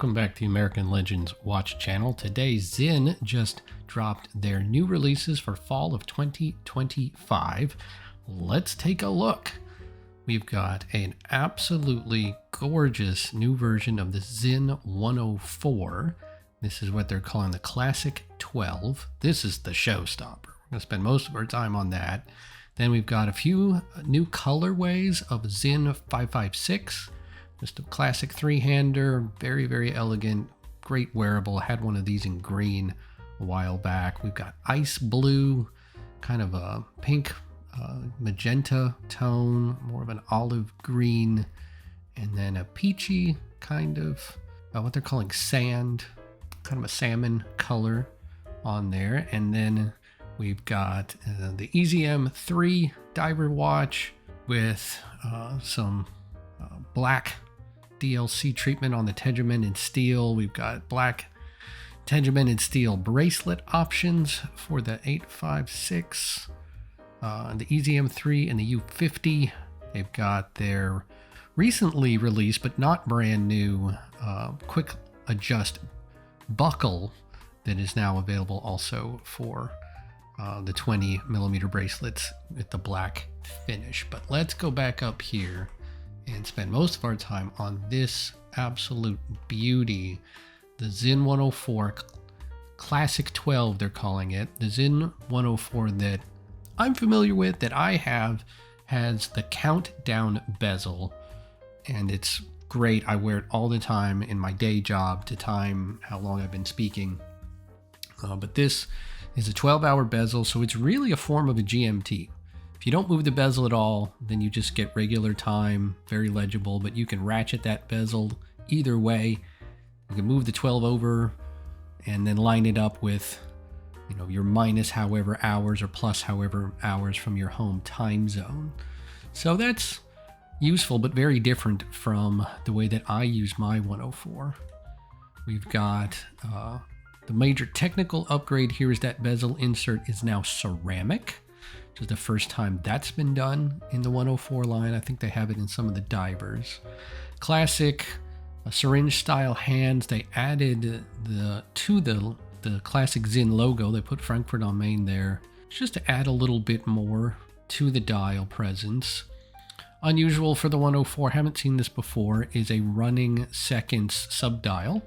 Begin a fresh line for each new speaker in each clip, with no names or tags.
welcome back to the American Legends Watch channel. Today, Sinn just dropped their new releases for fall of 2025. Let's take a look. We've got an absolutely gorgeous new version of the Sinn 104. This is what they're calling the Classic 12. This is the showstopper. We're going to spend most of our time on that. Then we've got a few new colorways of Sinn 556. Just a classic three-hander, very, very elegant, great wearable. I had one of these in green a while back. We've got ice blue, kind of a pink magenta tone, more of an olive green, and then a peachy kind of what they're calling sand, kind of a salmon color on there. And then we've got the EZM3 diver watch with some black DLC treatment on the tegimen and steel. We've got black tegimen and steel bracelet options for the 856, the EZM3 and the U50. They've got their recently released but not brand new quick adjust buckle that is now available also for the 20 millimeter bracelets with the black finish. But let's go back up here and spend most of our time on this absolute beauty, the Sinn 104 Classic 12, they're calling it. The Sinn 104 that I'm familiar with, that I have, has the countdown bezel, and it's great. I wear it all the time in my day job to time how long I've been speaking. But this is a 12-hour bezel, so it's really a form of a GMT. If you don't move the bezel at all, then you just get regular time, very legible, but you can ratchet that bezel either way. You can move the 12 over and then line it up with, your minus however hours or plus however hours from your home time zone. So that's useful, but very different from the way that I use my 104. We've got the major technical upgrade here is that bezel insert is now ceramic. Which is the first time that's been done in the 104 line. I think they have it in some of the divers. Classic syringe style hands. They added to the classic Sinn logo. They put Frankfurt on Main there just to add a little bit more to the dial presence. Unusual for the 104, haven't seen this before, is a running seconds subdial.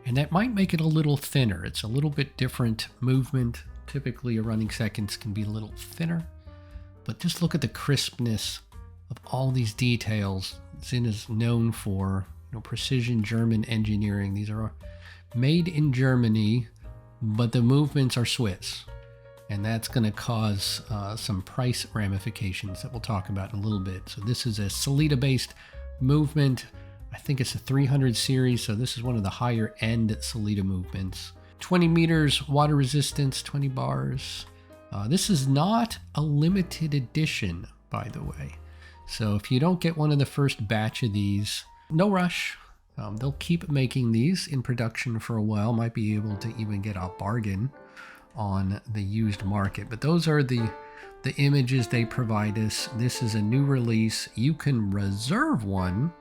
And that might make it a little thinner. It's a little bit different movement. Typically, a running seconds can be a little thinner, but just look at the crispness of all these details. Sinn is known for precision German engineering. These are made in Germany, but the movements are Swiss, and that's going to cause some price ramifications that we'll talk about in a little bit. So this is a Sellita-based movement. I think it's a 300 series, so this is one of the higher end Sellita movements. 20 meters water resistance, 20 bars. This is not a limited edition, by the way. So if you don't get one of the first batch of these, no rush. They'll keep making these in production for a while. Might be able to even get a bargain on the used market. But those are the images they provide us. This is a new release. You can reserve one.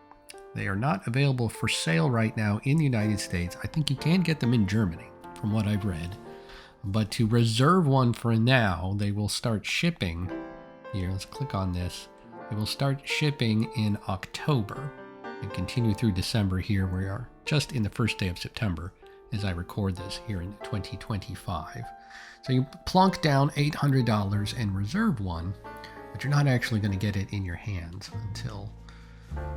They are not available for sale right now in the United States. I think you can get them in Germany, from what I've read. But to reserve one for now, they will start shipping. Here, let's click on this. They will start shipping in October and continue through December here. We are just in the first day of September as I record this here in 2025. So you plunk down $800 and reserve one, but you're not actually going to get it in your hands until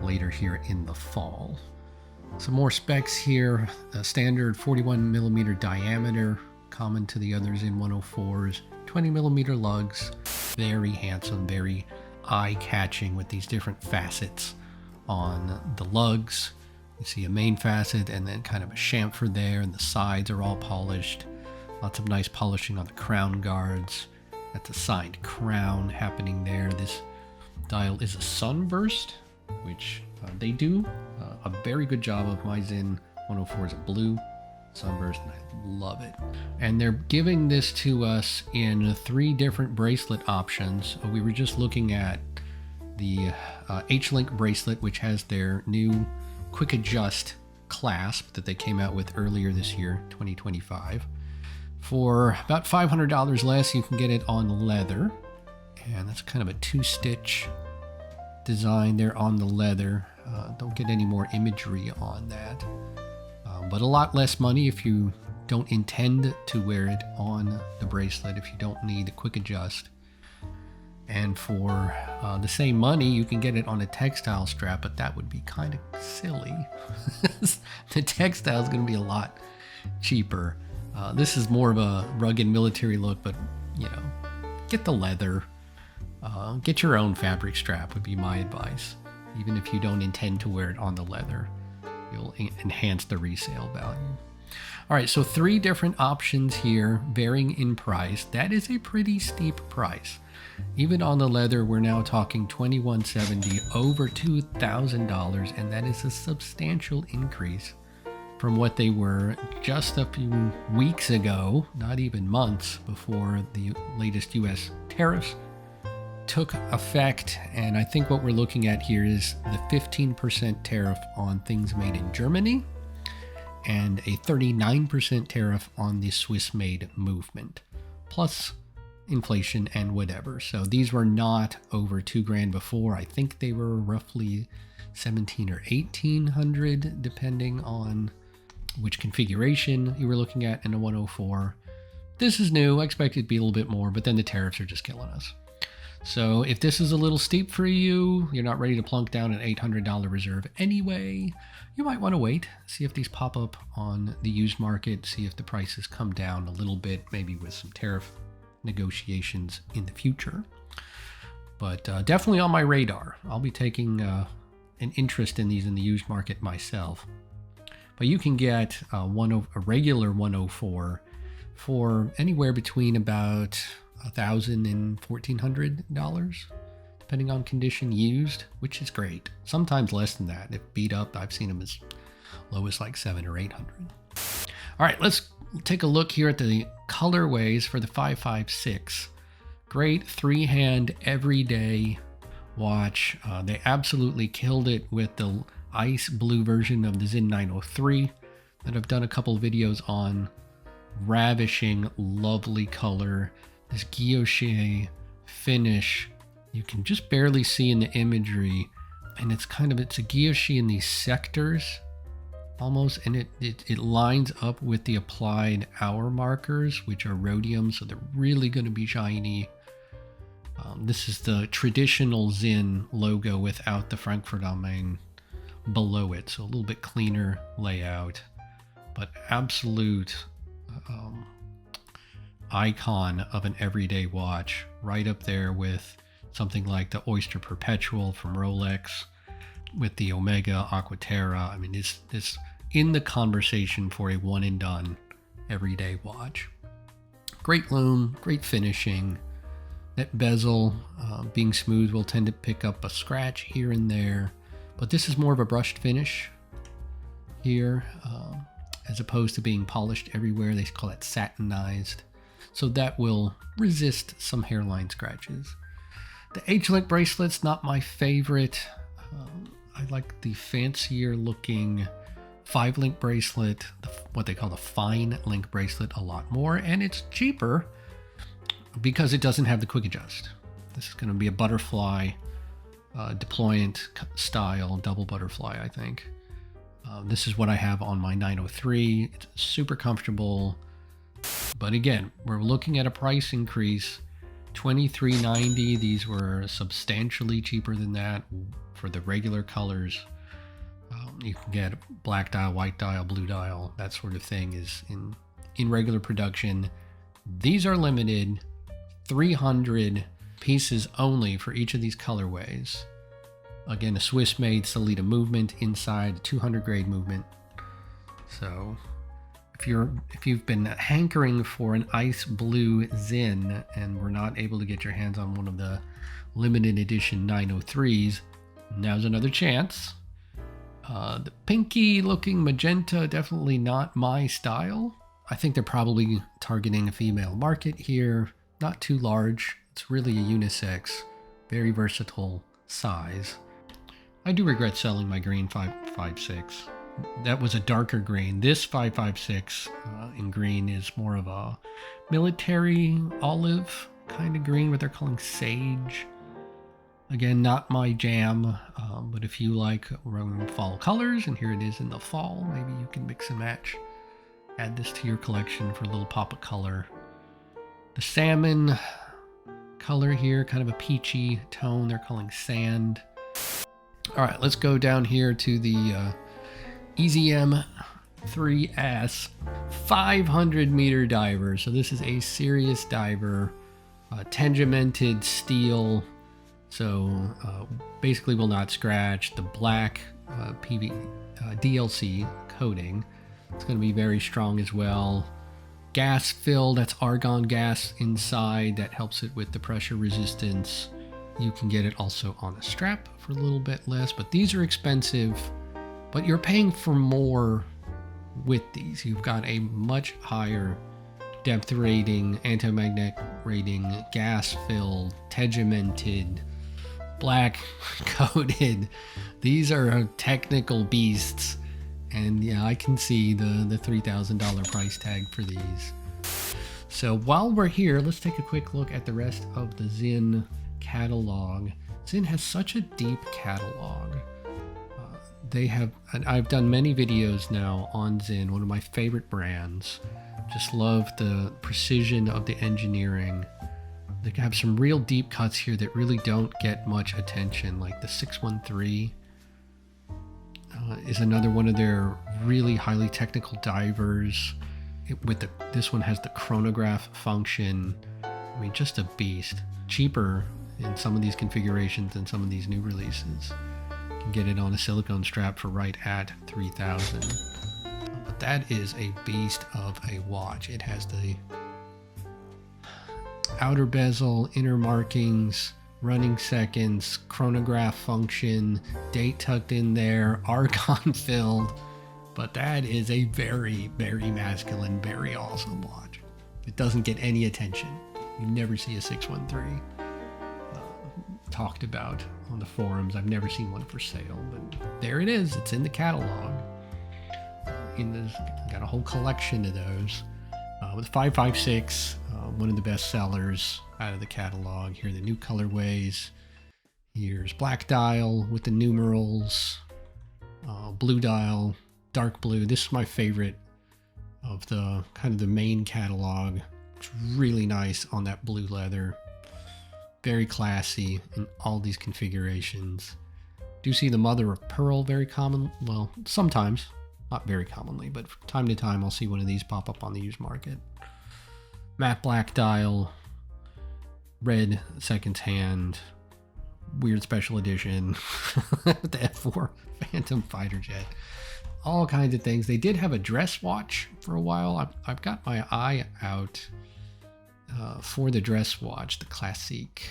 later here in the fall. Some more specs here. A standard 41 millimeter diameter, common to the others in 104s. 20 millimeter lugs. Very handsome, very eye-catching with these different facets on the lugs. You see a main facet and then kind of a chamfer there, and the sides are all polished. Lots of nice polishing on the crown guards. That's a signed crown happening there. This dial is a sunburst, which they do a very good job of. My Sinn 104 is a blue sunburst, and I love it. And they're giving this to us in 3 different bracelet options. We were just looking at the H-Link bracelet, which has their new quick adjust clasp that they came out with earlier this year, 2025. For about $500 less, you can get it on leather. And that's kind of a 2-stitch design there on the leather. Don't get any more imagery on that. But a lot less money if you don't intend to wear it on the bracelet, if you don't need a quick adjust. And for the same money, you can get it on a textile strap, but that would be kind of silly. The textile is going to be a lot cheaper. This is more of a rugged military look, but you know, get the leather. Get your own fabric strap would be my advice. Even if you don't intend to wear it on the leather, you'll enhance the resale value. All right, so 3 different options here, varying in price. That is a pretty steep price. Even on the leather, we're now talking $2,170, over $2,000, and that is a substantial increase from what they were just a few weeks ago, not even months before the latest US tariffs took effect. And I think what we're looking at here is the 15% tariff on things made in Germany and a 39% tariff on the Swiss-made movement, plus inflation and whatever. So these were not over $2,000 before. I think they were roughly 17 or 1800, depending on which configuration you were looking at in a 104. This is new. I expect it to be a little bit more, but then the tariffs are just killing us. So if this is a little steep for you, you're not ready to plunk down an $800 reserve anyway, you might want to wait, see if these pop up on the used market, see if the prices come down a little bit, maybe with some tariff negotiations in the future. But definitely on my radar. I'll be taking an interest in these in the used market myself. But you can get a regular 104 for anywhere between about $1,000 and $1,400, depending on condition used, which is great. Sometimes less than that. If beat up, I've seen them as low as like $700 or $800. All right, let's take a look here at the colorways for the 556. Great 3-hand everyday watch. They absolutely killed it with the ice blue version of the Sinn 903 that I've done a couple videos on. Ravishing, lovely color. This guilloche finish, you can just barely see in the imagery, and it's a guilloche in these sectors almost, and it lines up with the applied hour markers, which are rhodium, so they're really going to be shiny. This is the traditional Sinn logo without the Frankfurt am Main below it, so a little bit cleaner layout, but absolute icon of an everyday watch, right up there with something like the Oyster Perpetual from Rolex, with the Omega Aquaterra. I mean, it's in the conversation for a one and done everyday watch. Great lume, great finishing. That bezel being smooth will tend to pick up a scratch here and there, but this is more of a brushed finish here, as opposed to being polished everywhere. They call it satinized, so that will resist some hairline scratches. The H-link bracelet's not my favorite. I like the fancier looking 5-link bracelet, what they call the fine link bracelet, a lot more, and it's cheaper because it doesn't have the quick adjust. This is going to be a butterfly deployant style, double butterfly, I think. This is what I have on my 903. It's super comfortable, but again, we're looking at a price increase. $23.90. These were substantially cheaper than that for the regular colors. You can get black dial, white dial, blue dial, that sort of thing is in regular production. These are limited, 300 pieces only for each of these colorways. Again, a Swiss-made Solita movement inside, 200 grade movement. So if you've been hankering for an ice blue Sinn and were not able to get your hands on one of the limited edition 903s, now's another chance. The pinky looking magenta, definitely not my style. I think they're probably targeting a female market here. Not too large. It's really a unisex, very versatile size. I do regret selling my green 556. that was a darker green. This 556 in green is more of a military olive kind of green, what they're calling sage. Again, not my jam, but if you like fall colors, and here it is in the fall, maybe you can mix and match. Add this to your collection for a little pop of color. The salmon color here, kind of a peachy tone, they're calling sand. All right, let's go down here to the EZM 3S 500 meter diver. So this is a serious diver, tengimented steel. So basically will not scratch. The black DLC coating. It's going to be very strong as well. Gas filled, that's argon gas inside. That helps it with the pressure resistance. You can get it also on a strap for a little bit less, but these are expensive. But you're paying for more with these. You've got a much higher depth rating, anti-magnetic rating, gas filled, tegimented, black coated. These are technical beasts, and yeah, I can see the $3,000 price tag for these. So while we're here, let's take a quick look at the rest of the Sinn catalog. Sinn has such a deep catalog. They have, and I've done many videos now on Sinn, one of my favorite brands. Just love the precision of the engineering. They have some real deep cuts here that really don't get much attention, like the 613 is another one of their really highly technical divers. This one has the chronograph function. I mean, just a beast. Cheaper in some of these configurations than some of these new releases. You can get it on a silicone strap for right at $3,000. But that is a beast of a watch. It has the outer bezel, inner markings, running seconds, chronograph function, date tucked in there, argon filled. But that is a very, very masculine, very awesome watch. It doesn't get any attention. You never see a 613 talked about on the forums. I've never seen one for sale, but there it is. It's in the catalog. Got a whole collection of those. With 556, one of the best sellers out of the catalog. Here are the new colorways. Here's black dial with the numerals, blue dial, dark blue. This is my favorite of the kind of the main catalog. It's really nice on that blue leather. Very classy in all these configurations. Do see the mother of pearl very common. Well, sometimes, not very commonly, but from time to time I'll see one of these pop up on the used market. Matte black dial, red seconds hand, weird special edition, the F4 Phantom fighter jet. All kinds of things. They did have a dress watch for a while. I've got my eye out for the dress watch, the Classique,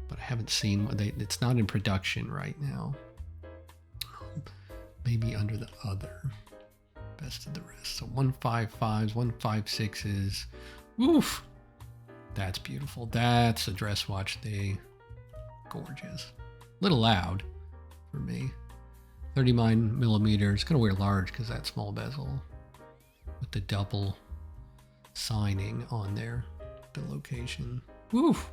but I haven't seen one. It's not in production right now. Maybe under the other best of the rest. So 155s, 156s. Oof, that's beautiful. That's a dress watch. Gorgeous. Little loud for me. 39 millimeters. Gonna wear large because that small bezel with the double signing on there, the location. Woof.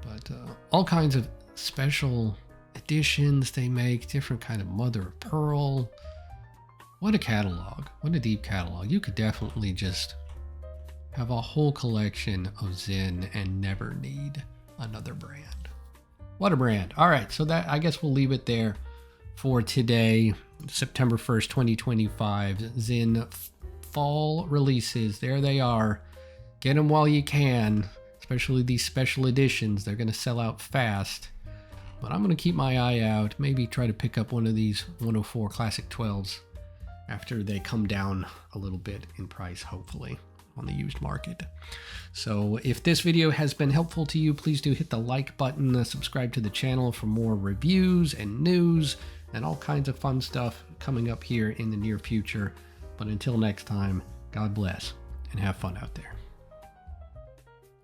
But all kinds of special editions they make, different kind of mother of pearl. What a catalog. What a deep catalog. You could definitely just have a whole collection of Sinn and never need another brand. What a brand. All right, so that, I guess we'll leave it there for today. September 1st, 2025. Sinn fall releases. There they are. Get them while you can, especially these special editions. They're going to sell out fast. But I'm going to keep my eye out. Maybe try to pick up one of these 104 Classic 12s after they come down a little bit in price, hopefully, on the used market. So if this video has been helpful to you, please do hit the like button, subscribe to the channel for more reviews and news and all kinds of fun stuff coming up here in the near future. But until next time, God bless and have fun out there.